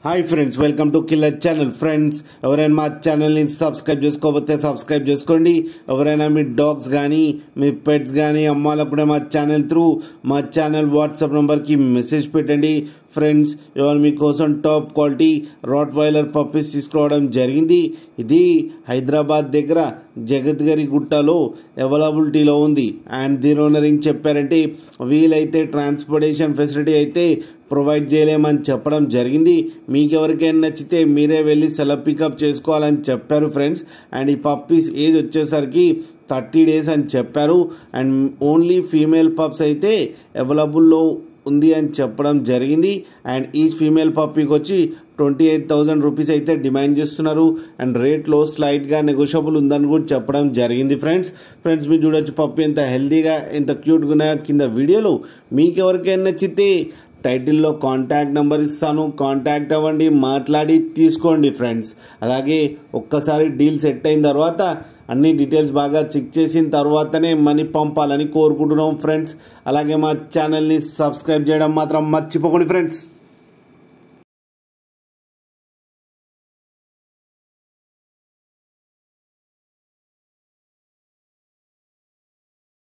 Hi friends, welcome to killer channel. Friends, ఎవరైనా మా ఛానల్ని సబ్స్క్రైబ్ చేసుకోకపోతే సబ్స్క్రైబ్ చేసుకోండి. ఎవరైనా మీ డాగ్స్ కానీ మీ పెట్స్ కానీ అమ్మాలనుకుంటే మా ఛానల్ వాట్సాప్ నెంబర్కి మెసేజ్ పెట్టండి. ఫ్రెండ్స్, ఇవాళ మీకోసం టాప్ క్వాలిటీ రాట్వైలర్ పప్పీస్ తీసుకురావడం జరిగింది. ఇది హైదరాబాద్ దగ్గర జగద్గిరి గుట్టలో అవైలబిలిటీలో ఉంది. అండ్ దీని ఓనర్ ఏం చెప్పారంటే, వీలైతే ట్రాన్స్పోర్టేషన్ ఫెసిలిటీ అయితే ప్రొవైడ్ చేయలేమని చెప్పడం జరిగింది. మీకు ఎవరికైనా నచ్చితే మీరే వెళ్ళి సెలవు పికప్ చేసుకోవాలని చెప్పారు ఫ్రెండ్స్. అండ్ ఈ పప్పీస్ ఏజ్ వచ్చేసరికి 30 days అని చెప్పారు. అండ్ ఓన్లీ ఫీమేల్ పప్స్ అయితే అవైలబుల్లో ఉంది అని చెప్పడం జరిగింది. అండ్ ఈ ఫీమేల్ పప్పీకి వచ్చి 28,000 రూపీస్ అయితే డిమాండ్ చేస్తున్నారు. అండ్ రేట్లో స్లైట్గా నెగోషియబుల్ ఉందని కూడా చెప్పడం జరిగింది. ఫ్రెండ్స్ మీరు చూడొచ్చు పప్పీ ఎంత హెల్తీగా ఎంత క్యూట్గా ఉన్నాయో కింద వీడియోలో. మీకు ఎవరికైనా నచ్చితే టైటిల్లో కాంటాక్ట్ నెంబర్ ఇస్తాను, కాంటాక్ట్ అవ్వండి, మాట్లాడి తీసుకోండి ఫ్రెండ్స్. అలాగే ఒక్కసారి డీల్ సెట్ అయిన తర్వాత అన్ని డీటెయిల్స్ బాగా చెక్ చేసిన తర్వాతనే మనీ పంపాలని కోరుకుంటున్నాం ఫ్రెండ్స్. అలాగే మా ఛానల్ని సబ్స్క్రైబ్ చేయడం మాత్రం మర్చిపోకండి ఫ్రెండ్స్.